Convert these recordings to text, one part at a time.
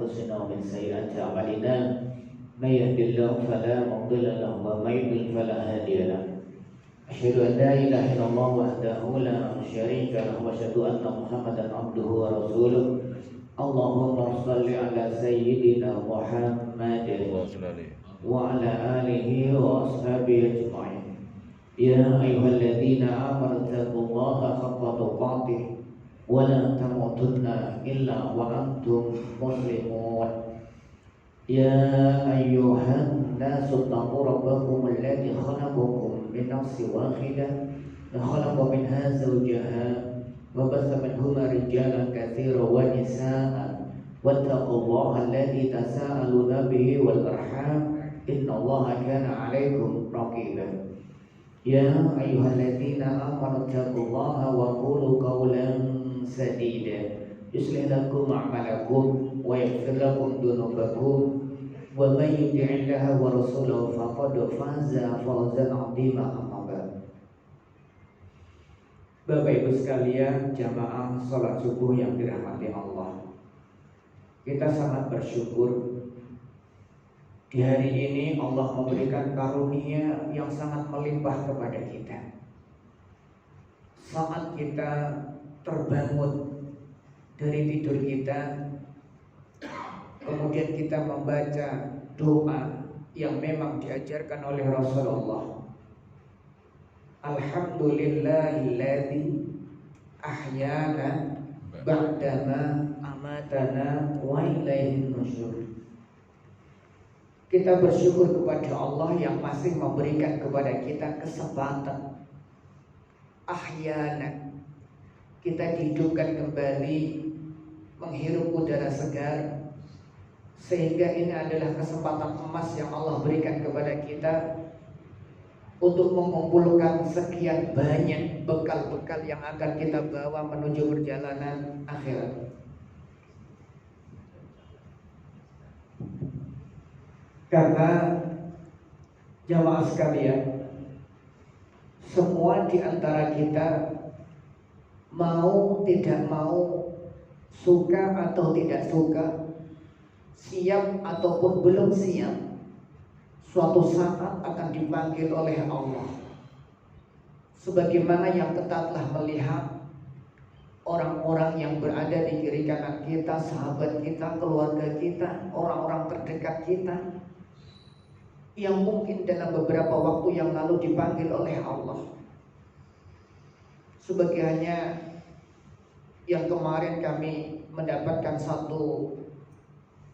أنفسنا ومن سيئات أعمالنا من يهد الله فلا مضل له ومن يضلل فلا هادي له أشهد أن لا إله إلا الله وحده لا شريك له وأشهد أن محمدا عبده ورسوله اللهم صل على سيدنا محمد وعلى آله وأصحابه أجمعين يا أيها الذين آمنوا اتقوا الله حق تقاته ولا تموتن إلا وأنتم مسلمون يا أيها الناس اتقوا ربكم الذي خلقكم من نفس واحدة خلق منها زوجها وبث منهما رجالا كثيرا ونساء واتقوا الله الذي تساءلون به والأرحام إن الله كان عليكم رقيبا يا أيها الذين آمنوا اتقوا الله وقولوا قولا سديدا يصلح لكم أعمالكم ويغفر لكم ذنوبكم ومن يطع الله ورسوله فقد فاز فوزا عظيما أما بعد. Bapak Ibu sekalian, jamaah salat subuh yang dirahmati Allah, kita sangat bersyukur di hari ini Allah memberikan karunia yang sangat melimpah kepada kita. Saat kita terbangun dari tidur kita, kemudian kita membaca doa yang memang diajarkan oleh Rasulullah. Alhamdulillahilladzi ahyana ba'dama amatana wa ilaihin nusyur. Kita bersyukur kepada Allah yang masih memberikan kepada kita kesempatan ahyana, kita dihidupkan kembali, menghirup udara segar, sehingga ini adalah kesempatan emas yang Allah berikan kepada kita untuk mengumpulkan sekian banyak bekal-bekal yang akan kita bawa menuju perjalanan akhirat. Karena jamaah sekalian, semua di antara kita mau tidak mau, suka atau tidak suka, siap ataupun belum siap, suatu saat akan dipanggil oleh Allah. Sebagaimana yang kita telah melihat orang-orang yang berada di kiri kanan kita, sahabat kita, keluarga kita, orang-orang terdekat kita, yang mungkin dalam beberapa waktu yang lalu dipanggil oleh Allah. Sebagaimana yang kemarin kami mendapatkan satu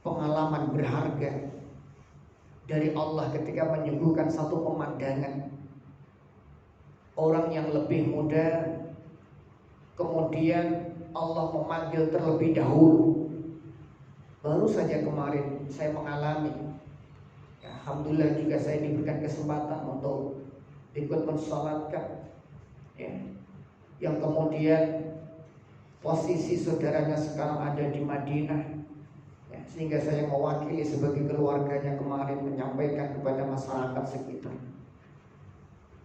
pengalaman berharga dari Allah ketika menyuguhkan satu pemandangan orang yang lebih muda, kemudian Allah memanggil terlebih dahulu. Baru saja kemarin saya mengalami, alhamdulillah juga saya diberikan kesempatan untuk ikut mensolatkan, yang kemudian posisi saudaranya sekarang ada di Madinah, sehingga saya mewakili sebagai keluarganya kemarin menyampaikan kepada masyarakat sekitar.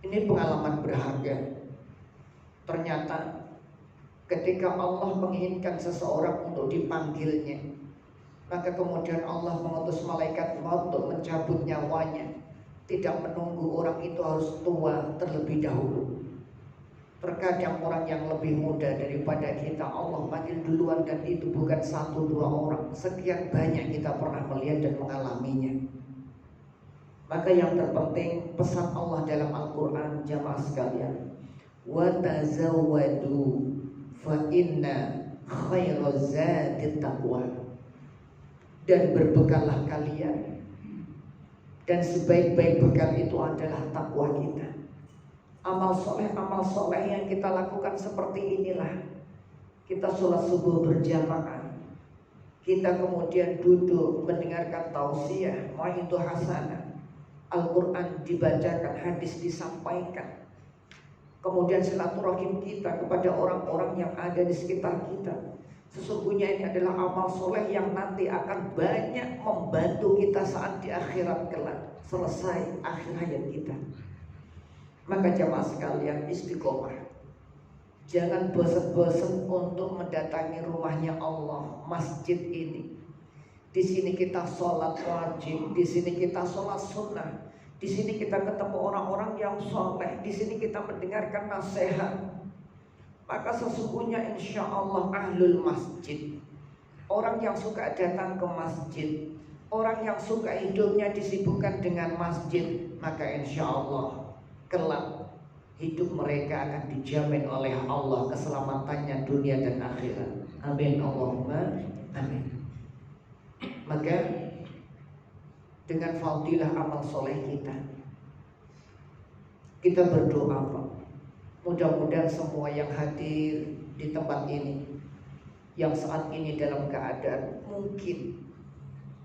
Ini pengalaman berharga. Ternyata ketika Allah menginginkan seseorang untuk dipanggilnya, maka kemudian Allah mengutus malaikat maut untuk mencabut nyawanya, tidak menunggu orang itu harus tua terlebih dahulu. Terkadang orang yang lebih muda daripada kita Allah panggil duluan, dan itu bukan satu dua orang, sekian banyak kita pernah melihat dan mengalaminya. Maka yang terpenting pesan Allah dalam Al-Quran, jamaah sekalian, wa tazawwadu fa inna khairaz zadi taqwa. Dan berbekallah kalian, dan sebaik-baik bekal itu adalah takwa kita. Amal soleh yang kita lakukan seperti inilah. Kita sholat subuh berjamaah, kita kemudian duduk mendengarkan tausiah, mau'idhah hasanah, Al-Quran dibacakan, hadis disampaikan, kemudian silaturahim kita kepada orang-orang yang ada di sekitar kita. Sesungguhnya ini adalah amal soleh yang nanti akan banyak membantu kita saat di akhirat kelak, selesai akhir hayat kita. Maka jamaah sekalian, istiqomah. Jangan bosan-bosan untuk mendatangi rumahnya Allah, masjid ini. Di sini kita sholat wajib, di sini kita sholat sunnah, di sini kita ketemu orang-orang yang soleh, di sini kita mendengarkan nasihat. Maka sesungguhnya insya Allah ahlul masjid, orang yang suka datang ke masjid, orang yang suka hidupnya disibukkan dengan masjid, maka insya Allah kelak hidup mereka akan dijamin oleh Allah keselamatannya dunia dan akhirat. Amin Allahumma amin. Maka dengan fadilah amal soleh kita berdoa Pak. Mudah-mudahan semua yang hadir di tempat ini, yang saat ini dalam keadaan mungkin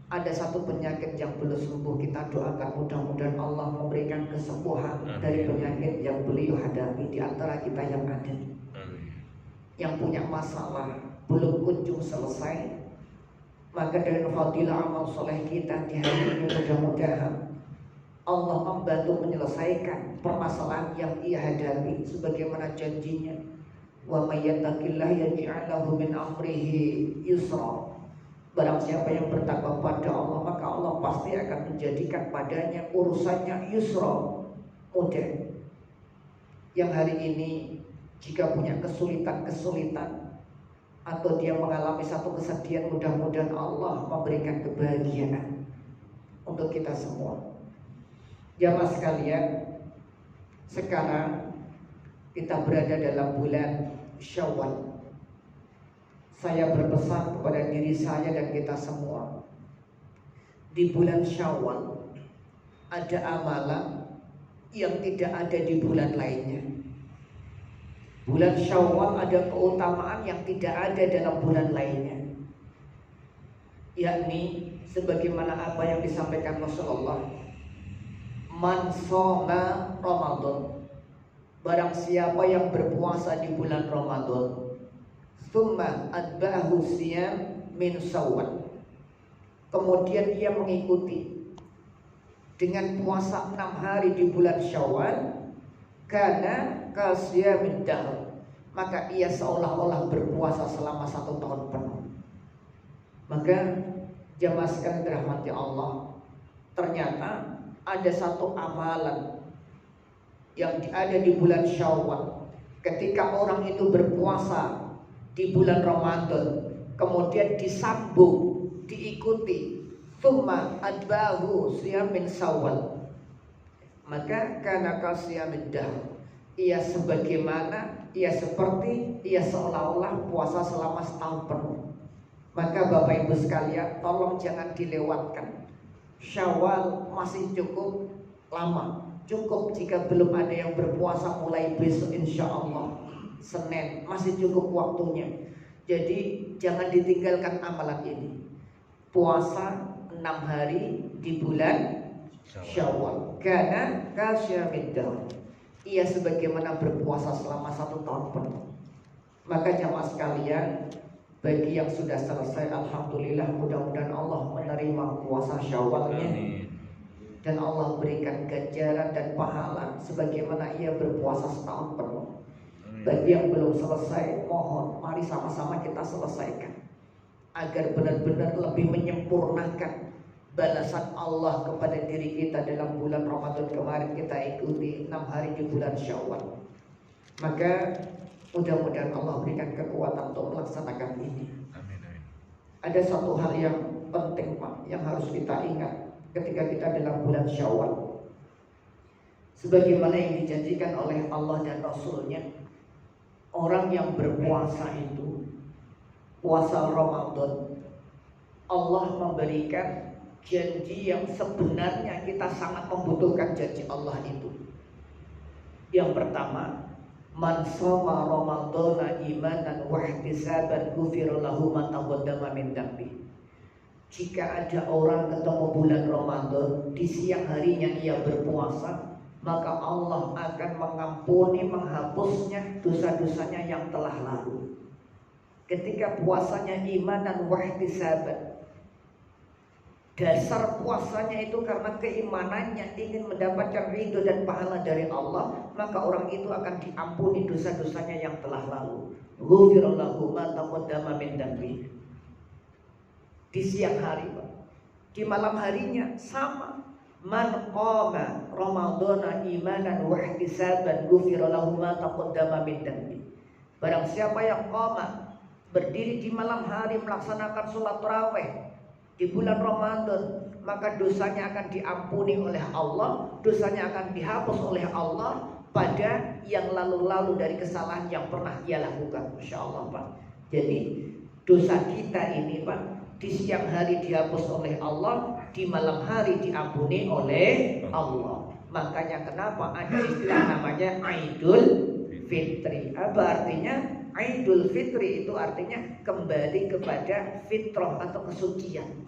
ada satu penyakit yang belum sembuh, kita doakan mudah-mudahan Allah memberikan kesembuhan dari penyakit yang beliau hadapi di antara kita yang ada. Yang punya masalah belum kunjung selesai, maka dari fadilah amal soleh kita di hari ini mudah-mudahan Allah membantu menyelesaikan permasalahan yang ia hadapi sebagaimana janjinya, wa may yattaqillaha yaj'al lahu min amrihi yusra. Barang siapa yang bertakwa pada Allah, maka Allah pasti akan menjadikan padanya urusannya yusra, mudah. Yang hari ini jika punya kesulitan atau dia mengalami satu kesedihan, mudah-mudahan Allah memberikan kebahagiaan untuk kita semua. Jamaah sekalian, sekarang kita berada dalam bulan Syawal. Saya berpesan kepada diri saya dan kita semua, di bulan Syawal ada amalan yang tidak ada di bulan lainnya. Bulan Syawal ada keutamaan yang tidak ada dalam bulan lainnya, yakni sebagaimana apa yang disampaikan Rasulullah, man shoma Ramadan, barang siapa yang berpuasa di bulan Ramadan, tsumma atba'ahu siyam min Syawal, kemudian ia mengikuti dengan puasa 6 hari di bulan Syawal, karena kasyamin dahr, maka ia seolah-olah berpuasa selama 1 tahun penuh. Maka jamaah sekalian dirahmati Allah, ternyata ada satu amalan yang ada di bulan Syawal. Ketika orang itu berpuasa di bulan Ramadan, kemudian disambung, diikuti, tsumma adbahu siyamin Syawal, maka karena kasyamin dahr, ia seolah-olah puasa selama 1 tahun penuh. Maka Bapak Ibu sekalian, tolong jangan dilewatkan. Syawal masih cukup lama, cukup jika belum ada yang berpuasa mulai besok insya Allah Senin, masih cukup waktunya. Jadi jangan ditinggalkan amalan ini. Puasa 6 hari di bulan Syawal, karena kasyamin dahr, ia sebagaimana berpuasa selama 1 tahun penuh. Maka jamaah sekalian, bagi yang sudah selesai, alhamdulillah, mudah-mudahan Allah menerima puasa Syawalnya dan Allah berikan ganjaran dan pahala sebagaimana ia berpuasa 1 tahun penuh. Bagi yang belum selesai, mohon mari sama-sama kita selesaikan agar benar-benar lebih menyempurnakan balasan Allah kepada diri kita dalam bulan Ramadan kemarin. Kita ikuti 6 hari di bulan Syawal. Maka mudah-mudahan Allah berikan kekuatan untuk melaksanakan ini. Amin. Ada satu hal yang penting Pak, yang harus kita ingat ketika kita dalam bulan Syawal. Sebagaimana yang dijanjikan oleh Allah dan Rasulnya, orang yang berpuasa itu, puasa Ramadan, Allah memberikan janji yang sebenarnya kita sangat membutuhkan janji Allah itu. Yang pertama, man shoma Ramadhana imanan wa ihtisaban ghufira lahu ma taqaddama min dambi. Jika ada orang ketemu bulan Ramadan, di siang harinya ia berpuasa, maka Allah akan mengampuni, menghapusnya dosa-dosanya yang telah lalu. Ketika puasanya imanan wa ihtisaban, dasar puasanya itu karena keimanannya ingin mendapatkan ridho dan pahala dari Allah, maka orang itu akan diampuni dosa-dosanya yang telah lalu. Ghufira lahu ma taqaddama min dambi. di siang hari, Pak. Di malam harinya sama. Man qama ramadhana imanan wa ihtisaban ghufira lahu ma taqaddama min dhanbi. Barang siapa yang qama, berdiri di malam hari melaksanakan sholat tarawih di bulan Ramadan, maka dosanya akan diampuni oleh Allah, dosanya akan dihapus oleh Allah pada yang lalu-lalu dari kesalahan yang pernah ia lakukan. Masya Allah, Pak. Jadi dosa kita ini, Pak, di siang hari dihapus oleh Allah, di malam hari diampuni oleh Allah. Makanya kenapa ada istilah namanya Idul Fitri. Apa artinya? Idul Fitri itu artinya kembali kepada fitrah atau kesucian.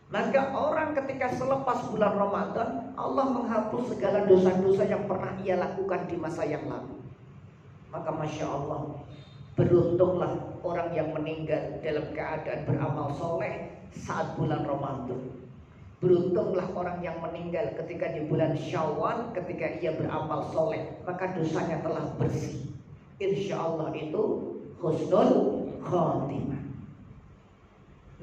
Maka orang ketika selepas bulan Ramadan, Allah menghapus segala dosa-dosa yang pernah ia lakukan di masa yang lalu. Maka Masya Allah, beruntunglah orang yang meninggal dalam keadaan beramal soleh saat bulan Ramadan. Beruntunglah orang yang meninggal ketika di bulan Syawal, ketika ia beramal soleh, maka dosanya telah bersih. Insya Allah itu husnul khotimah.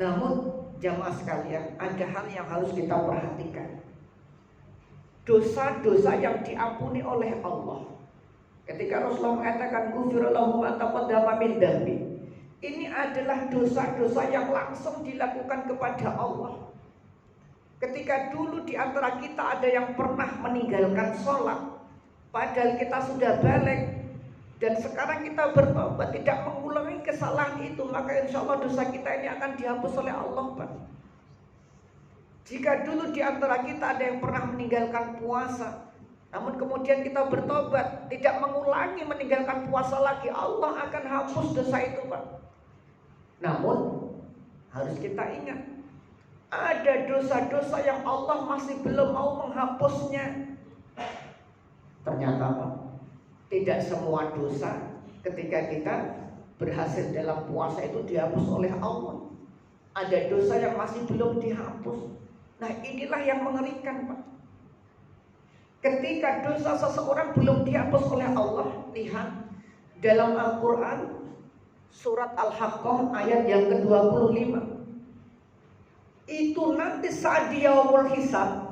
Namun jamaah sekalian, ada hal yang harus kita perhatikan. Dosa-dosa yang diampuni oleh Allah. Ketika Rasulullah mengatakan ghufira lahu ma taqaddama min dhanbi, ini adalah dosa-dosa yang langsung dilakukan kepada Allah. Ketika dulu di antara kita ada yang pernah meninggalkan sholat, padahal kita sudah balik, dan sekarang kita bertobat tidak mengulangi kesalahan itu, maka insya Allah dosa kita ini akan dihapus oleh Allah, Pak. Jika dulu di antara kita ada yang pernah meninggalkan puasa, namun kemudian kita bertobat, tidak mengulangi meninggalkan puasa lagi, Allah akan hapus dosa itu, Pak. Namun harus kita ingat, ada dosa-dosa yang Allah masih belum mau menghapusnya. Ternyata, Pak, tidak semua dosa ketika kita berhasil dalam puasa itu dihapus oleh Allah. Ada dosa yang masih belum dihapus. Nah, inilah yang mengerikan, Pak. Ketika dosa seseorang belum dihapus oleh Allah, lihat dalam Al-Quran surat Al-Haqqah ayat yang ke-25. Itu nanti saat di yaumul hisab.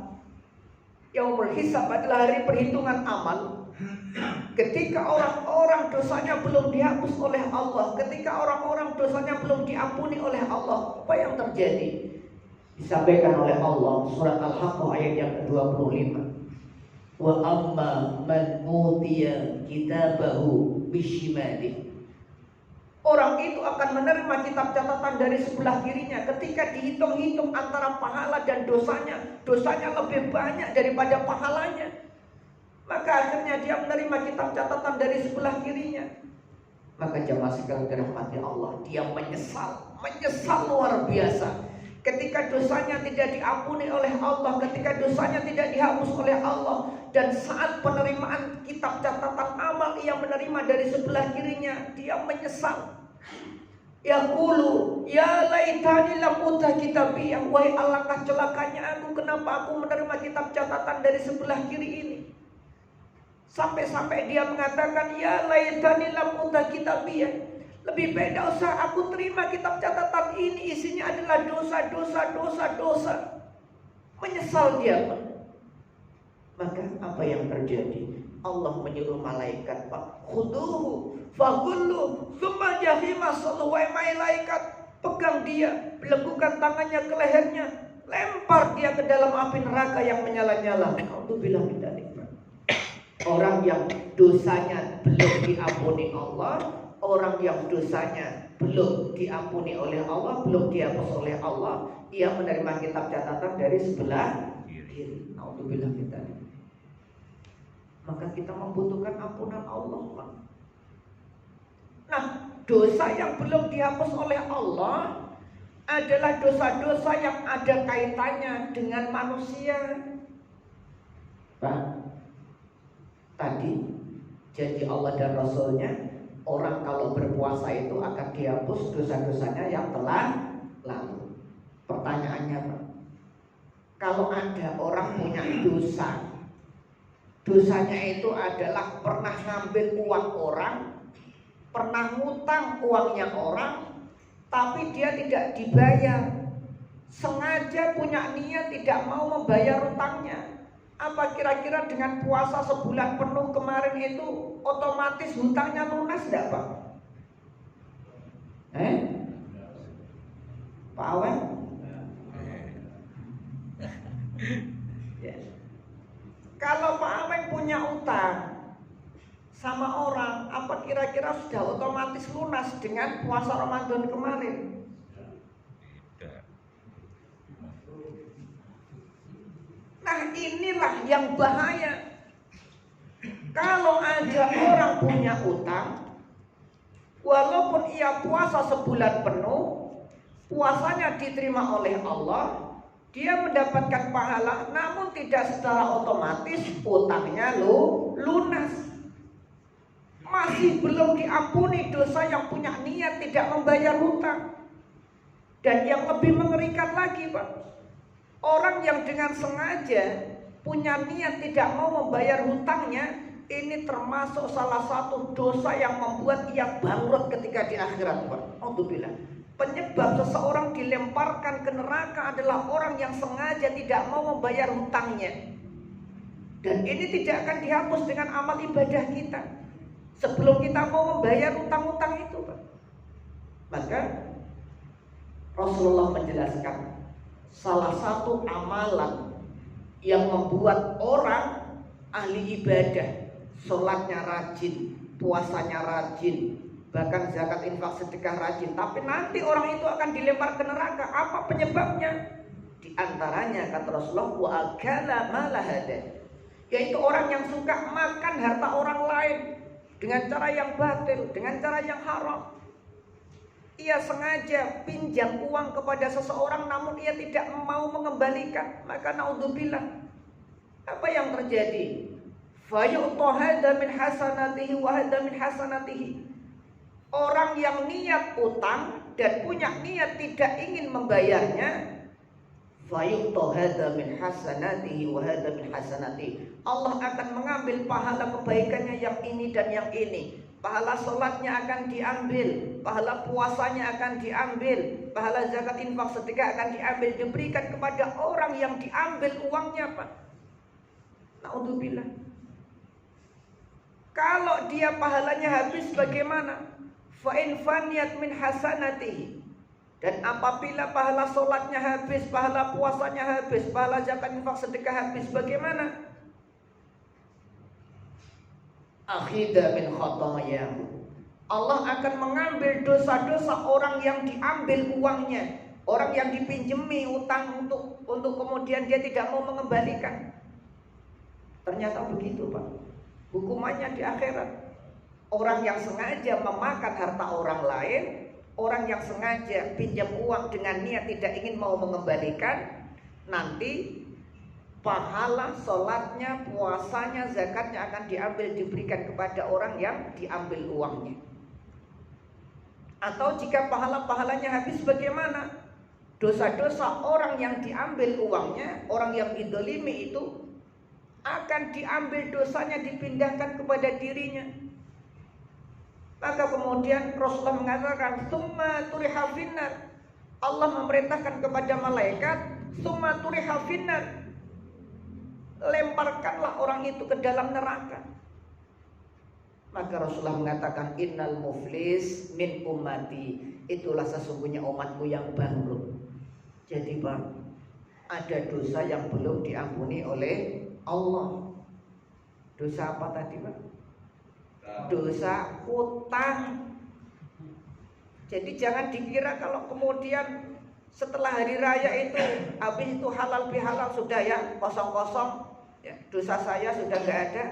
Yaumul hisab adalah hari perhitungan amal. Ketika orang-orang dosanya belum dihapus oleh Allah, ketika orang-orang dosanya belum diampuni oleh Allah, apa yang terjadi? Disampaikan oleh Allah surat Al-Haqqah ayat yang ke-25. Wa amma man utiya kitabahu bishimali. Orang itu akan menerima kitab catatan dari sebelah kirinya. Ketika dihitung-hitung antara pahala dan dosanya, dosanya lebih banyak daripada pahalanya. Maka akhirnya dia menerima kitab catatan dari sebelah kirinya. Maka jamaah sekalian dirahmati Allah, dia menyesal luar biasa. Ketika dosanya tidak diampuni oleh Allah, ketika dosanya tidak dihapus oleh Allah, dan saat penerimaan kitab catatan amal ia menerima dari sebelah kirinya, dia menyesal. Yaqulu ya laitani lam uta kitabiyah, wahai alangkah celakanya aku, kenapa aku menerima kitab catatan dari sebelah kiri ini. Sampai-sampai dia mengatakan ya laitani lam uta kitabiyah, lebih baik tidak usah aku terima kitab catatan ini, isinya adalah dosa. Menyesal dia, Pak. Maka apa yang terjadi? Allah menyuruh malaikat, Pak, khuduhu fagullu tsumma jahima sallu, wahai malaikat, pegang dia, belenggukan tangannya ke lehernya, lempar dia ke dalam api neraka yang menyala-nyala. Alhamdulillah min dzalik. Orang yang dosanya belum diampuni Allah, orang yang dosanya belum diampuni oleh Allah, belum dihapus oleh Allah, ia menerima kitab catatan dari sebelah kiri. Alhamdulillah min dzalik. Maka kita membutuhkan ampunan Allah, Pak. Nah, dosa yang belum dihapus oleh Allah adalah dosa-dosa yang ada kaitannya dengan manusia. Pak, tadi janji Allah dan Rasulnya, orang kalau berpuasa itu akan dihapus dosa-dosanya yang telah lalu. Pertanyaannya, Pak, kalau ada orang punya dosa, dosanya itu adalah pernah ngambil uang orang, pernah ngutang uangnya orang, tapi dia tidak dibayar. sengaja punya niat tidak mau membayar utangnya, apa kira-kira dengan puasa sebulan penuh kemarin itu otomatis hutangnya lunas enggak, Pak? Pak Awen? Ya. Kalau Pak Awen punya utang sama orang, apa kira-kira sudah otomatis lunas dengan puasa Ramadan kemarin? Nah, inilah yang bahaya. Kalau ada orang punya utang, walaupun ia puasa sebulan penuh, puasanya diterima oleh Allah, dia mendapatkan pahala, namun tidak secara otomatis utangnya lunas. Masih belum diampuni dosa yang punya niat tidak membayar hutang. Dan yang lebih mengerikan lagi, Pak, orang yang dengan sengaja punya niat tidak mau membayar hutangnya, ini termasuk salah satu dosa yang membuat ia bangkrut ketika di akhirat, Pak. Alhamdulillah. Penyebab seseorang dilemparkan ke neraka adalah orang yang sengaja tidak mau membayar hutangnya. Dan ini tidak akan dihapus dengan amal ibadah kita sebelum kita mau membayar hutang-hutang itu, Pak. Maka Rasulullah menjelaskan salah satu amalan yang membuat orang ahli ibadah, sholatnya rajin, puasanya rajin, bahkan zakat, infak, sedekah rajin, tapi nanti orang itu akan dilempar ke neraka. Apa penyebabnya? Di antaranya kata Rasulullah, wa akala malahada, yaitu orang yang suka makan harta orang lain dengan cara yang batil, dengan cara yang haram. Ia sengaja pinjam uang kepada seseorang namun ia tidak mau mengembalikan, maka naudzubillah, apa yang terjadi? Fayu'ta hadza min hasanatihi wa hadza min hasanatihi. Orang yang niat utang dan punya niat tidak ingin membayarnya, fayu'ta hadza min hasanatihi wa hadza min hasanatihi. Allah akan mengambil pahala kebaikannya yang ini dan yang ini. Pahala sholatnya akan diambil, pahala puasanya akan diambil, pahala zakat, infak, sedekah akan diambil, diberikan kepada orang yang diambil uangnya, Pak. Naudzubillah. Kalau dia pahalanya habis bagaimana? Fa in faniyat min hasanatihi. Dan apabila pahala sholatnya habis, pahala puasanya habis, pahala zakat, infak, sedekah habis, bagaimana? Akhidha min khotoyahu. Allah akan mengambil dosa-dosa orang yang diambil uangnya, orang yang dipinjemi utang untuk kemudian dia tidak mau mengembalikan. Ternyata begitu, Pak. Hukumannya di akhirat. Orang yang sengaja memakan harta orang lain, orang yang sengaja pinjam uang dengan niat tidak ingin mau mengembalikan, nanti pahala sholatnya, puasanya, zakatnya akan diambil, diberikan kepada orang yang diambil uangnya. Atau jika pahala-pahalanya habis bagaimana? Dosa-dosa orang yang diambil uangnya, orang yang didolimi itu akan diambil dosanya, dipindahkan kepada dirinya. Maka kemudian Rasulullah mengatakan, "Tsumma turiha finnar." Allah memerintahkan kepada malaikat, "Tsumma turiha finnar." Lemparkanlah orang itu ke dalam neraka. Maka Rasulullah mengatakan, innal muflis min ummati, itulah sesungguhnya umatku yang bangkrut. Jadi Bang, ada dosa yang belum diampuni oleh Allah. Dosa apa tadi, Bang? Dosa hutang. Jadi jangan dikira kalau kemudian setelah hari raya itu habis itu halal bihalal sudah ya kosong-kosong. Ya, dosa saya sudah nggak ada,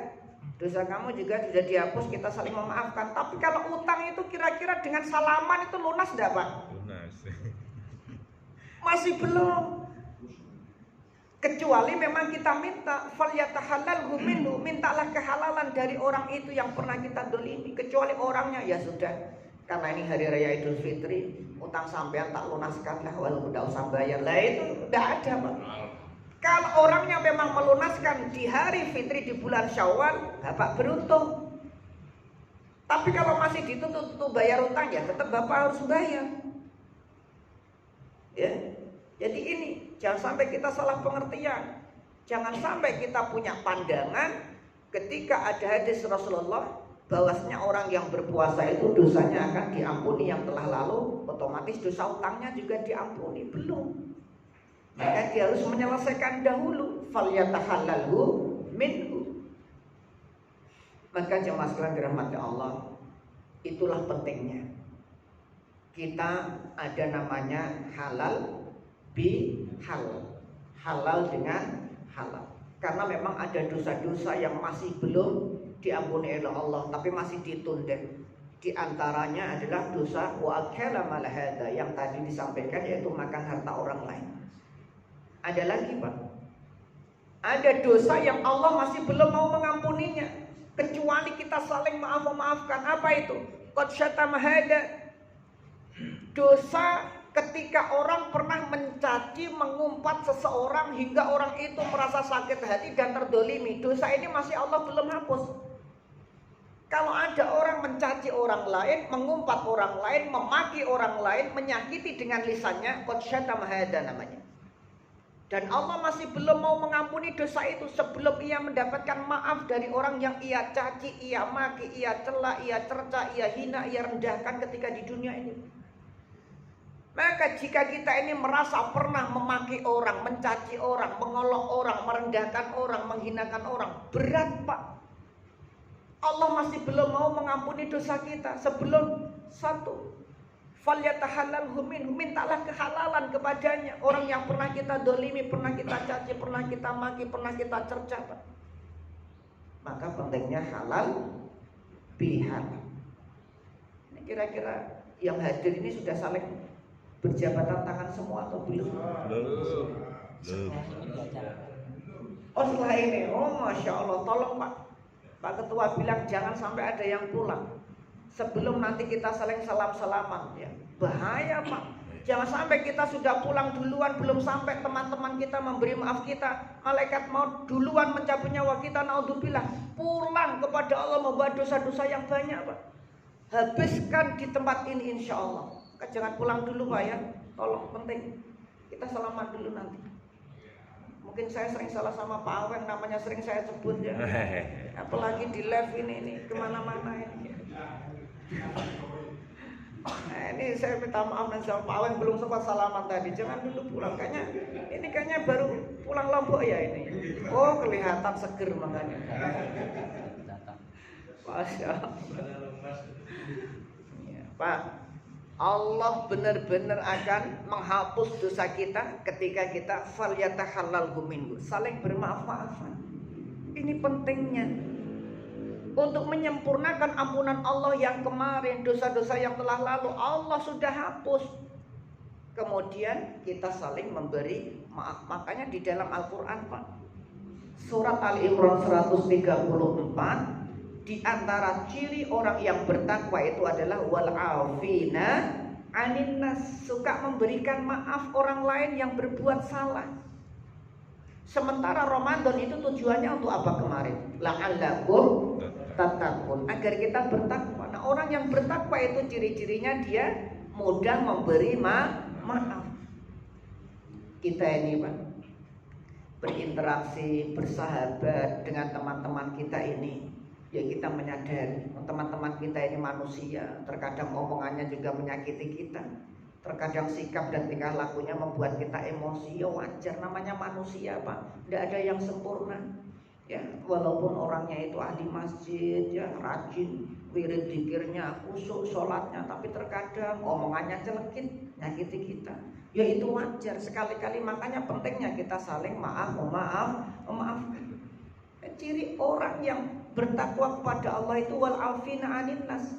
dosa kamu juga sudah dihapus, kita saling memaafkan. Tapi kalau utang itu kira-kira dengan salaman itu lunas enggak, Pak? Lunas. Masih belum. Kecuali memang kita minta falyatahallalhu minhu, mintalah kehalalan dari orang itu yang pernah kita dolimi. Kecuali orangnya ya sudah, karena ini hari raya Idul Fitri, utang sampean tak lunaskan lah walaupun tidak usah bayar. Lah itu tidak ada, Pak. Kalau orangnya memang melunaskan di hari fitri di bulan Syawal, Bapak beruntung. Tapi kalau masih dituntut bayar utang, ya tetap Bapak harus bayar. Ya, Jadi ini jangan sampai kita salah pengertian. Jangan sampai kita punya pandangan ketika ada hadis Rasulullah bahwasanya orang yang berpuasa itu dosanya akan diampuni yang telah lalu, otomatis dosa utangnya juga diampuni. Belum. Maka dia harus menyelesaikan dahulu. Falyatahallalhu minhu. Maka jemaah sekalian dirahmati Allah, itulah pentingnya kita ada namanya halal bihalal, halal dengan halal. Karena memang ada dosa-dosa yang masih belum diampuni oleh Allah, tapi masih ditunda. Di antaranya adalah dosa wa akala mal hada yang tadi disampaikan, yaitu makan harta orang lain. Ada lagi Pak, ada dosa yang Allah masih belum mau mengampuninya, kecuali kita saling maaf-maafkan. Apa itu? Qad syatama hada. Dosa ketika orang pernah mencaci, mengumpat seseorang hingga orang itu merasa sakit hati dan terdolimi. Dosa ini masih Allah belum hapus. Kalau ada orang mencaci orang lain, mengumpat orang lain, memaki orang lain, menyakiti dengan lisannya, qad syatama hada namanya. Dan Allah masih belum mau mengampuni dosa itu sebelum ia mendapatkan maaf dari orang yang ia caci, ia maki, ia cela, ia cerca, ia hina, ia rendahkan ketika di dunia ini. Maka jika kita ini merasa pernah memaki orang, mencaci orang, mengolok orang, merendahkan orang, menghinakan orang, berat Pak. Allah masih belum mau mengampuni dosa kita sebelum satu, falyatahallalhu minhu, mintalah kehalalan kepadanya. Orang yang pernah kita dolimi, pernah kita caci, pernah kita maki, pernah kita cerca Pak. Maka pentingnya halal bihalal. Ini kira-kira yang hadir ini sudah saling berjabatan tangan semua atau belum? Oh setelah ini, oh Masya Allah, tolong Pak Ketua bilang jangan sampai ada yang pulang sebelum nanti kita saling salam-salaman ya. Bahaya Pak, jangan sampai kita sudah pulang duluan, belum sampai teman-teman kita memberi maaf kita, malaikat mau duluan mencabut nyawa kita, naudzubillah, pulang kepada Allah membawa dosa-dosa yang banyak Pak. Habiskan di tempat ini insya Allah. Jangan pulang dulu Pak ya, tolong, penting. Kita salaman dulu nanti. Mungkin saya sering salah sama Pak Aweng, namanya sering saya sebut ya. Apalagi di live ini kemana-mana ini. Nah, ini saya minta maaf dan sama Pak Aweng belum sempat salaman tadi. Jangan dulu pulang, kayaknya baru pulang Lombok ya ini. Oh kelihatan seger makanya. Masya Allah. Ya, Pak, Allah benar-benar akan menghapus dosa kita ketika kita falyatahallalhu minhu, saling bermaaf-maafan. Ini pentingnya untuk menyempurnakan ampunan Allah yang kemarin, dosa-dosa yang telah lalu Allah sudah hapus. Kemudian kita saling memberi maaf. Makanya di dalam Al-Quran Pak, surat Al-Imran 134, di antara ciri orang yang bertakwa itu adalah wal afina anin nas, suka memberikan maaf orang lain yang berbuat salah. Sementara Ramadan itu tujuannya untuk apa kemarin? La'allakum tattaqun, agar kita bertakwa. Nah, orang yang bertakwa itu ciri-cirinya dia mudah memberi maaf. Kita ini Pak berinteraksi, bersahabat dengan teman-teman kita ini, ya kita menyadari teman-teman kita ini manusia, terkadang omongannya juga menyakiti kita, terkadang sikap dan tingkah lakunya membuat kita emosi. Ya wajar, namanya manusia Pak, tidak ada yang sempurna ya. Walaupun orangnya itu ahli masjid ya, rajin wirid dzikirnya, khusyuk sholatnya, tapi terkadang omongannya celekit, nyakiti kita. Ya itu wajar sekali-kali. Makanya pentingnya kita saling memaafkan. Ciri orang yang bertakwa kepada Allah itu wal afina anin nas,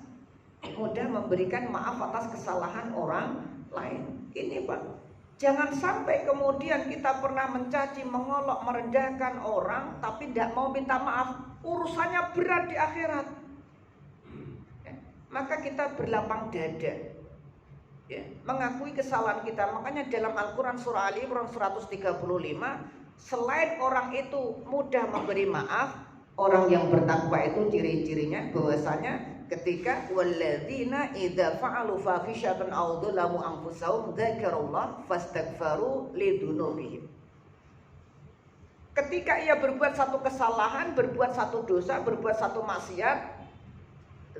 mudah memberikan maaf atas kesalahan orang lain. Ini Pak, jangan sampai kemudian kita pernah mencaci, mengolok, merendahkan orang tapi tidak mau minta maaf, urusannya berat di akhirat. Maka kita berlapang dada ya, mengakui kesalahan kita. Makanya dalam Al-Quran surah Ali Imran 135, selain orang itu mudah memberi maaf, orang yang bertakwa itu ciri-cirinya bahwasanya ketika walladzina idza fa'alu fahisyatan aw dzalamu anfusahum dzakarullah fastaghfaru lidzunubihim. Ketika ia berbuat satu kesalahan, berbuat satu dosa, berbuat satu maksiat,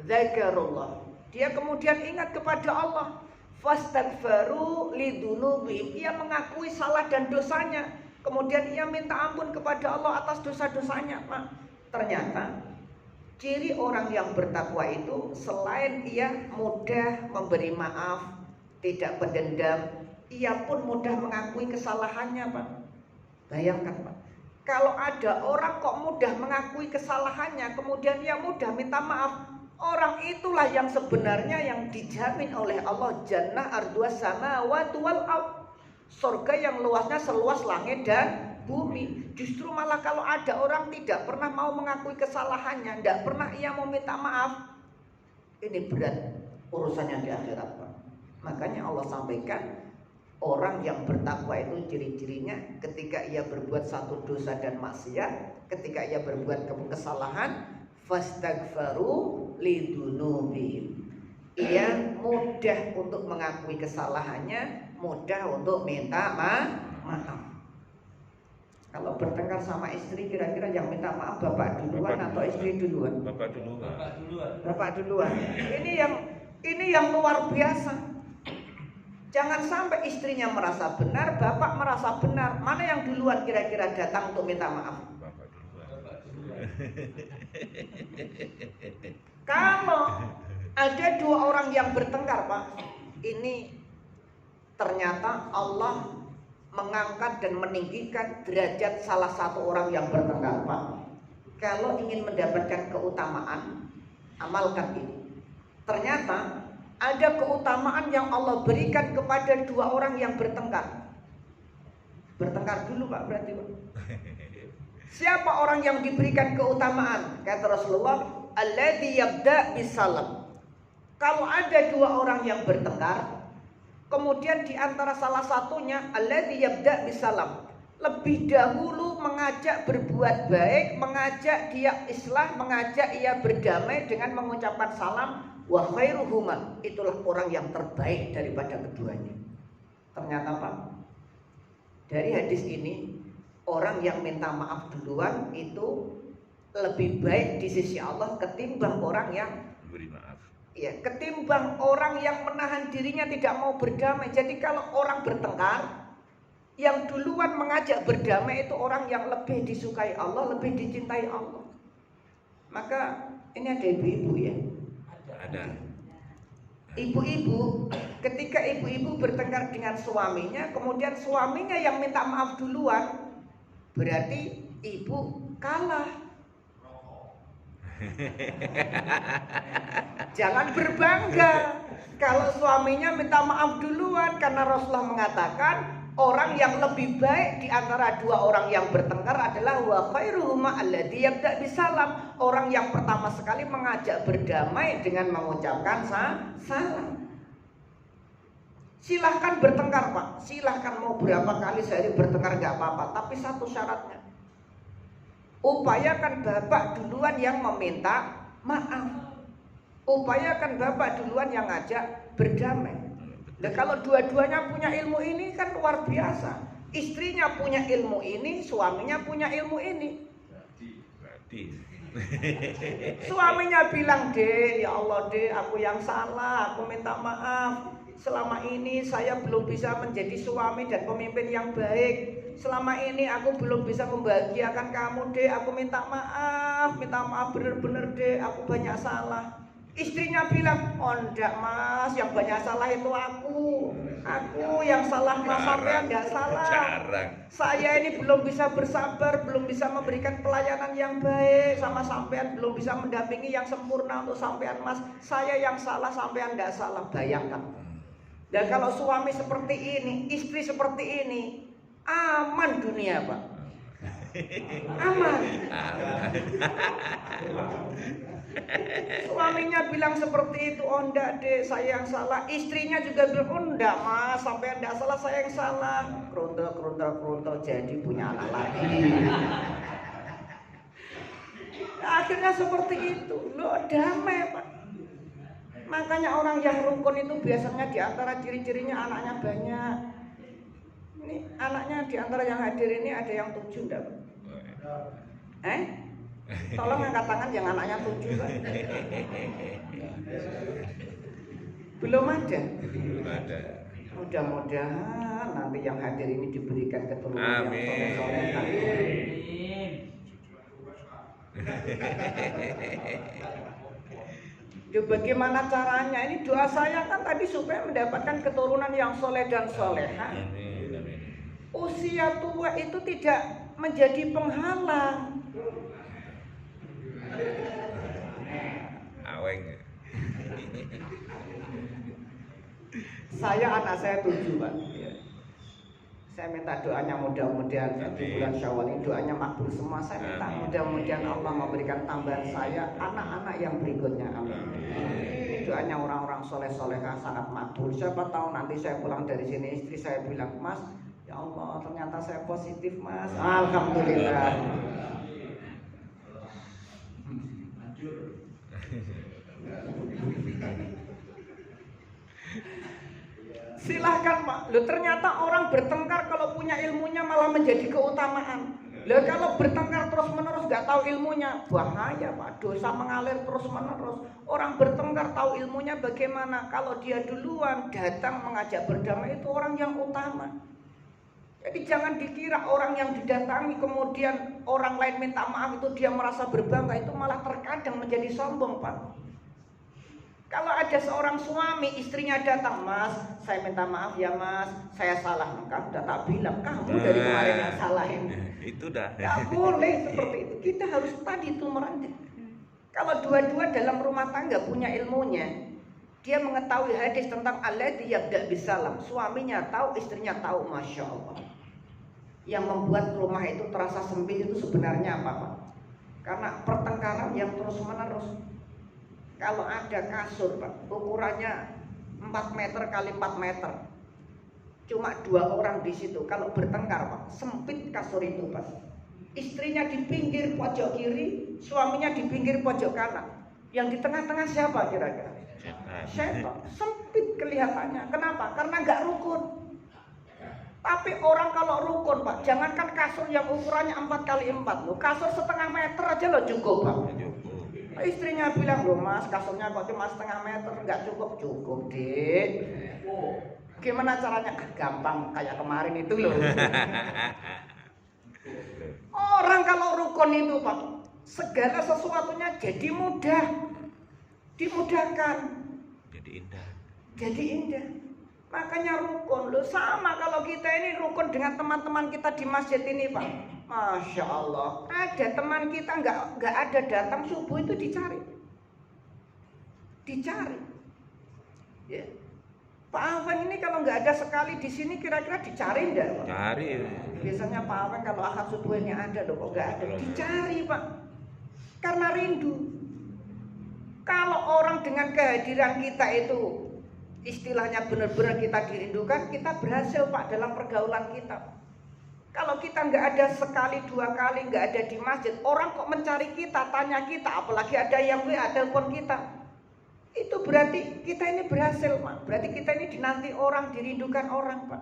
dzakarullah, dia kemudian ingat kepada Allah, fastaghfaru lidzunubihim, ia mengakui salah dan dosanya, kemudian ia minta ampun kepada Allah atas dosa-dosanya. Pak, ternyata ciri orang yang bertakwa itu selain ia mudah memberi maaf, tidak pendendam, ia pun mudah mengakui kesalahannya, Pak. Bayangkan, Pak, kalau ada orang kok mudah mengakui kesalahannya, kemudian ia mudah minta maaf, orang itulah yang sebenarnya yang dijamin oleh Allah jannah arduas samawati wal ardh, surga yang luasnya seluas langit dan bumi. Justru malah kalau ada orang tidak pernah mau mengakui kesalahannya, tidak pernah ia mau minta maaf, ini berat urusannya di akhirat, Pak. Makanya Allah sampaikan orang yang bertakwa itu ciri-cirinya ketika ia berbuat satu dosa dan maksiat, ketika ia berbuat kesalahan, fastaghfaru lidzunubihim, ia mudah untuk mengakui kesalahannya, mudah untuk minta maaf. Kalau bertengkar sama istri, kira-kira yang minta maaf bapak duluan atau istri duluan? Bapak duluan. Bapak duluan. Ini yang luar biasa. Jangan sampai istrinya merasa benar, bapak merasa benar. Mana yang duluan kira-kira datang untuk minta maaf? Bapak duluan. Kalau ada dua orang yang bertengkar, Pak, ini ternyata Allah mengangkat dan meninggikan derajat salah satu orang yang bertengkar, Pak. Kalau ingin mendapatkan keutamaan, amalkan ini. Ternyata ada keutamaan yang Allah berikan kepada dua orang yang bertengkar. Bertengkar dulu, Pak, berarti, Pak. Siapa orang yang diberikan keutamaan? Kata Rasulullah, alladzi yabda bisalam. Kalau ada dua orang yang bertengkar, kemudian di antara salah satunya alladzi yabda bisalam, lebih dahulu mengajak berbuat baik, mengajak dia islah, mengajak ia berdamai dengan mengucapkan salam, wa khairuhuma, itulah orang yang terbaik daripada keduanya. Ternyata, Pak, dari hadis ini orang yang minta maaf duluan itu lebih baik di sisi Allah ketimbang orang yang Beri maaf. ya, ketimbang orang yang menahan dirinya tidak mau berdamai. Jadi kalau orang bertengkar, yang duluan mengajak berdamai itu orang yang lebih disukai Allah, lebih dicintai Allah. Maka ini ada ibu-ibu ya. Ada. Ibu-ibu, ketika ibu-ibu bertengkar dengan suaminya, kemudian suaminya yang minta maaf duluan, berarti ibu kalah. Jangan berbangga kalau suaminya minta maaf duluan, karena Rasulullah mengatakan orang yang lebih baik di antara dua orang yang bertengkar adalah wa khairuhuma alladzi yabda bisalam, orang yang pertama sekali mengajak berdamai dengan mengucapkan salam. Silahkan bertengkar, Pak, silahkan mau berapa kali sehari bertengkar gak apa-apa, tapi satu syaratnya, upayakan bapak duluan yang meminta maaf, upayakan bapak duluan yang ngajak berdamai. Nah, kalau dua-duanya punya ilmu ini kan luar biasa. Istrinya punya ilmu ini, suaminya punya ilmu ini. Berarti. Suaminya bilang, "Dek, ya Allah, Dek, aku yang salah, aku minta maaf. Selama ini saya belum bisa menjadi suami dan pemimpin yang baik. Selama ini aku belum bisa membahagiakan kamu, Dek. Aku minta maaf bener-bener, Dek, aku banyak salah." Istrinya bilang, "Oh enggak, Mas, yang banyak salah itu aku yang salah, Mas, sampean enggak salah. Jarang. Saya ini belum bisa bersabar, belum bisa memberikan pelayanan yang baik sama sampean, belum bisa mendampingi yang sempurna untuk sampean, Mas. Saya yang salah, sampean enggak salah." Bayangkan. Dan kalau suami seperti ini, istri seperti ini, aman dunia, Pak. Aman. Suaminya bilang seperti itu, "Oh enggak, Dek, saya yang salah." Istrinya juga bilang, "Oh enggak, Mas, sampai enggak salah, saya yang salah." Keruntel jadi punya anak lagi. Akhirnya seperti itu. Loh, damai, Pak. Makanya orang yang rukun itu biasanya di antara ciri-cirinya anaknya banyak. Ini anaknya di antara yang hadir ini ada yang 7 enggak? Tolong angkat tangan yang anaknya 7, Pak. Belum ada. Belum ada. Mudah-mudahan nanti yang hadir ini diberikan keturunan yang soleh-soleh. Bagaimana caranya? Ini doa saya kan tadi supaya mendapatkan keturunan yang soleh dan soleha. Usia tua itu tidak menjadi penghalang. Aweng. Anak saya 7, Pak. Saya minta doanya mudah-mudahan di bulan Syawal ini doanya makbul semua. Saya minta mudah-mudahan Allah memberikan tambahan saya anak-anak yang berikutnya. Amin. Doanya orang-orang soleh-solehah sangat makbul. Siapa tahu nanti saya pulang dari sini istri saya bilang, Mas, ya Allah ternyata saya positif, Mas. Alhamdulillah. Silahkan, Pak. Loh, ternyata orang bertengkar kalau punya ilmunya malah menjadi keutamaan. Loh, kalau bertengkar terus-menerus gak tahu ilmunya, bahaya, Pak. Dosa mengalir terus-menerus. Orang bertengkar tahu ilmunya bagaimana. Kalau dia duluan datang mengajak berdamai, itu orang yang utama. Jadi jangan dikira orang yang didatangi kemudian orang lain minta maaf itu dia merasa berbangga, itu malah terkadang menjadi sombong, Pak. Kalau ada seorang suami, istrinya datang, Mas, saya minta maaf ya Mas, saya salah. Kamu udah tak bilang, kamu dari kemarin yang salahin. Itu dah. Gak boleh seperti itu. Kita harus tadi itu merantik. Kalau dua-dua dalam rumah tangga punya ilmunya, dia mengetahui hadis tentang alladzi yabda bisalam. Suaminya tahu, istrinya tahu, Masya Allah. Yang membuat rumah itu terasa sempit itu sebenarnya apa, Pak? Karena pertengkaran yang terus-menerus. Kalau ada kasur, Pak, ukurannya 4 meter kali 4 meter, cuma 2 orang di situ. Kalau bertengkar, Pak, sempit kasur itu, Pak. Istrinya di pinggir pojok kiri, suaminya di pinggir pojok kanan. Yang di tengah-tengah siapa kira-kira? Setan. Sempit kelihatannya. Kenapa? Karena nggak rukun. Tapi orang kalau rukun, Pak, jangankan kasur yang ukurannya 4 kali 4 loh, kasur setengah meter aja loh cukup, Pak. Istrinya bilang, loh Mas, kasurnya kok cuma setengah meter, nggak cukup. Cukup, Dik. Gimana caranya? Gampang, kayak kemarin itu loh. Orang kalau rukun itu, Pak, segala sesuatunya jadi mudah, dimudahkan, jadi indah. Makanya rukun loh. Sama kalau kita ini rukun dengan teman-teman kita di masjid ini, Pak. Masya Allah, ada teman kita nggak ada datang subuh itu dicari, ya. Pak Afan ini kalau nggak ada sekali di sini kira-kira dicari enggak, Pak? Cari. Biasanya Pak Afan kalau akad subuh ini ada, loh kok nggak ada, dicari, Pak, karena rindu. Kalau orang dengan kehadiran kita itu istilahnya benar-benar kita dirindukan, kita berhasil, Pak, dalam pergaulan kita. Kalau kita nggak ada sekali 2 kali nggak ada di masjid, orang kok mencari kita, tanya kita, apalagi ada yang WA telepon kita, itu berarti kita ini berhasil, Pak. Berarti kita ini dinanti orang, dirindukan orang, Pak.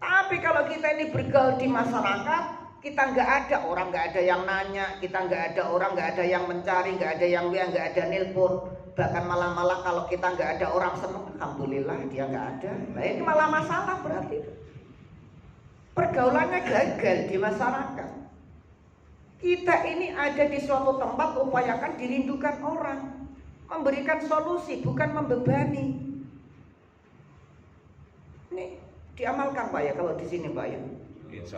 Tapi kalau kita ini bergaul di masyarakat, kita nggak ada orang, nggak ada yang nanya, kita nggak ada orang, nggak ada yang mencari, nggak ada yang WA, nggak ada nelpon. Bahkan malah kalau kita nggak ada orang seneng, alhamdulillah dia nggak ada. Nah ini malah masalah berarti. Pergaulannya gagal di masyarakat. Kita ini ada di suatu tempat, upayakan dirindukan orang, memberikan solusi, bukan membebani. Ini diamalkan, Pak, ya, kalau di sini, Pak, ya.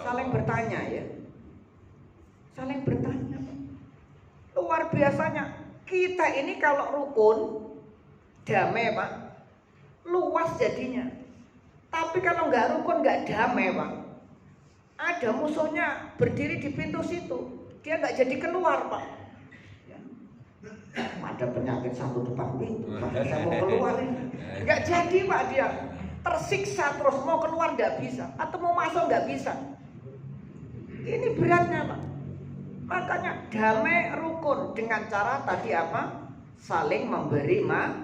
Saling bertanya, ya. Saling bertanya, Pak. Luar biasanya. Kita ini kalau rukun, damai, Pak, luas jadinya. Tapi kalau nggak rukun, nggak damai, Pak. Ada musuhnya berdiri di pintu situ, dia nggak jadi keluar, Pak. Ya. Ada penyakit satu depan pintu, padahal saya mau keluar ini, nggak jadi, Pak, dia tersiksa terus, mau keluar nggak bisa, atau mau masuk nggak bisa. Ini beratnya, Pak. Makanya damai rukun dengan cara tadi apa? saling memberi maaf.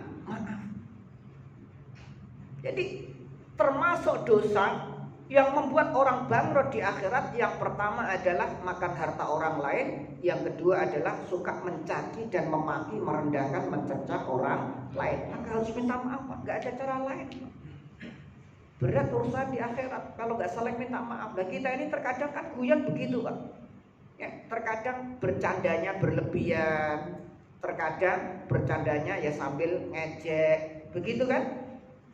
Jadi termasuk dosa yang membuat orang bangkrut di akhirat, yang pertama adalah makan harta orang lain, yang kedua adalah suka mencaci dan memaki, merendahkan, mencercah orang lain. Maka harus minta maaf, Pak. Gak ada cara lain. Berat urusan di akhirat kalau nggak saling minta maaf. Nah, kita ini terkadang kan guyon begitu, Pak. Ya, terkadang bercandanya berlebihan, terkadang bercandanya ya sambil ngejek, begitu kan?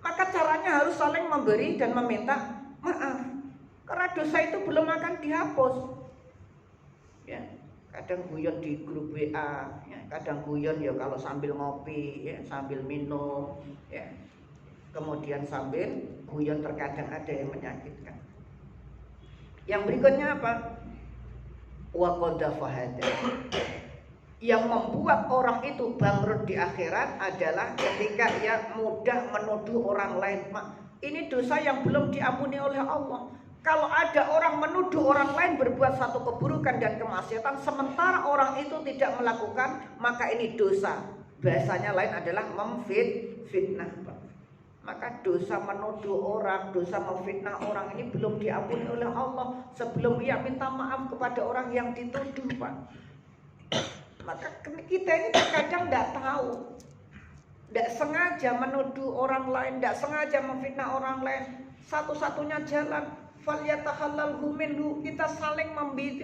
Maka caranya harus saling memberi dan meminta maaf, karena dosa itu belum akan dihapus. Ya, kadang guyon di grup WA, ya, kadang guyon ya kalau sambil ngopi, ya, sambil minum, ya. Kemudian sambil guyon terkadang ada yang menyakitkan. Yang berikutnya apa? Wa qad fahada. Yang membuat orang itu bangkrut di akhirat adalah ketika ia mudah menuduh orang lain. Ini dosa yang belum diampuni oleh Allah. Kalau ada orang menuduh orang lain berbuat satu keburukan dan kemaksiatan, sementara orang itu tidak melakukan, maka ini dosa. Bahasanya lain adalah memfitnah. Maka dosa menuduh orang, dosa memfitnah orang ini belum diampuni oleh Allah sebelum ia minta maaf kepada orang yang dituduh, Pak. Maka kita ini terkadang tidak tahu, tidak sengaja menuduh orang lain, tidak sengaja memfitnah orang lain. Satu-satunya jalan falyatahallalhu minhu, kita saling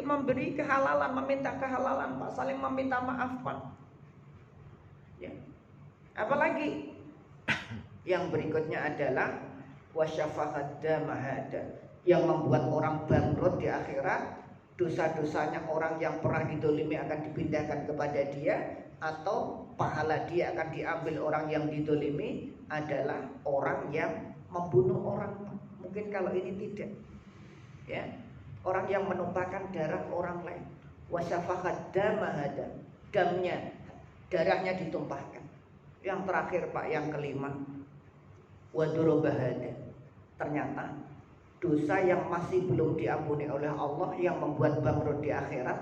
memberi kehalalan, meminta kehalalan, Pak, saling meminta maaf, Pak. Ya. Apalagi yang berikutnya adalah wasyafahadda mahada, yang membuat orang bangkrut di akhirat. Dosa-dosanya orang yang pernah didolimi akan dipindahkan kepada dia, atau pahala dia akan diambil orang yang didolimi adalah orang yang membunuh orang. Mungkin kalau ini tidak, ya, orang yang menumpahkan darah orang lain. Wasyafahadda mahada, damnya, darahnya ditumpahkan. Yang terakhir, Pak, yang kelima, wadurobahada, ternyata dosa yang masih belum diampuni oleh Allah yang membuat bangkrut di akhirat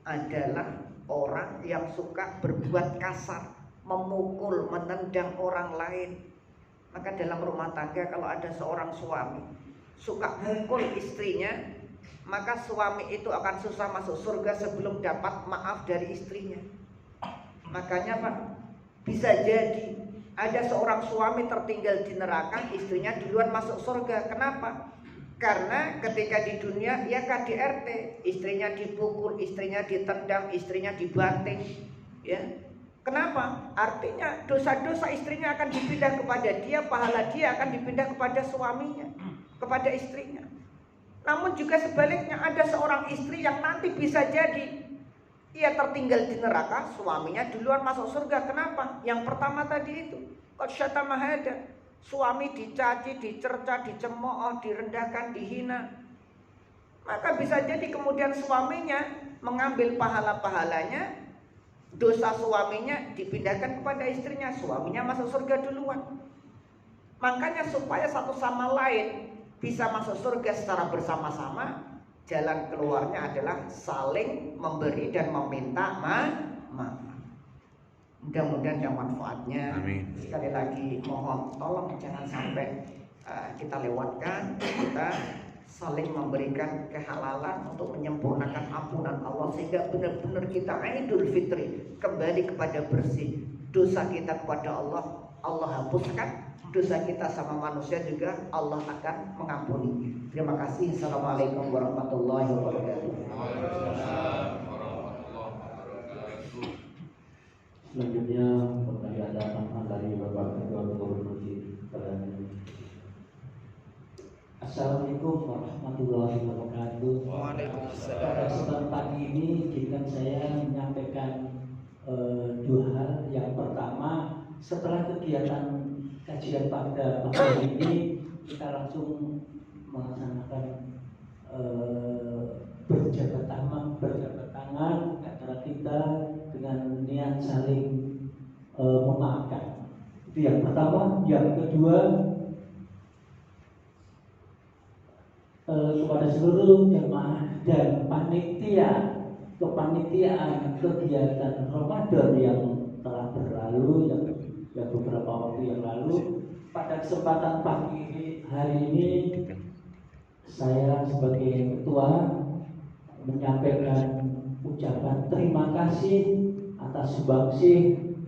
adalah orang yang suka berbuat kasar, memukul, menendang orang lain. Maka dalam rumah tangga kalau ada seorang suami suka mukul istrinya, maka suami itu akan susah masuk surga sebelum dapat maaf dari istrinya. Makanya, Pak, bisa jadi ada seorang suami tertinggal di neraka, istrinya duluan masuk surga. Kenapa? Karena ketika di dunia ia KDRT, istrinya dipukul, istrinya ditendang, istrinya dibanting, ya. Kenapa? Artinya dosa-dosa istrinya akan dipindah kepada dia, pahala dia akan dipindah kepada suaminya, kepada istrinya. Namun juga sebaliknya, ada seorang istri yang nanti bisa jadi ia tertinggal di neraka, suaminya duluan masuk surga. Kenapa? Yang pertama tadi itu, qad syatamahada. Suami dicaci, dicerca, dicemooh, direndahkan, dihina. Maka bisa jadi kemudian suaminya mengambil pahala-pahalanya, dosa suaminya dipindahkan kepada istrinya, suaminya masuk surga duluan. Makanya supaya satu sama lain bisa masuk surga secara bersama-sama, jalan keluarnya adalah saling memberi dan meminta maaf. Mudah-mudahan yang manfaatnya. Amin. Sekali lagi mohon tolong jangan sampai kita lewatkan. Kita saling memberikan kehalalan untuk menyempurnakan ampunan Allah, sehingga benar-benar kita Idul Fitri kembali kepada bersih. Dosa kita kepada Allah, Allah hapuskan. Dosa kita sama manusia juga Allah akan mengampuni. Terima kasih. Assalamualaikum warahmatullahi wabarakatuh. Selanjutnya pertanyaan datang dari Bapak Ketua Gubernur Masjid. Assalamualaikum warahmatullahi wabarakatuh. Waalaikumsalam. Pada kesempatan pagi ini izinkan saya menyampaikan dua hal. Yang pertama, setelah kegiatan kajian pada pagi ini, kita langsung melaksanakan berjabat tangan antara kita dengan niat saling memaafkan. Itu yang pertama. Yang kedua, kepada seluruh jemaah dan panitia kepanitiaan kegiatan Ramadan yang telah berlalu yang beberapa waktu yang lalu. Pada kesempatan pagi hari ini saya sebagai ketua menyampaikan ucapan terima kasih atas sumbangsi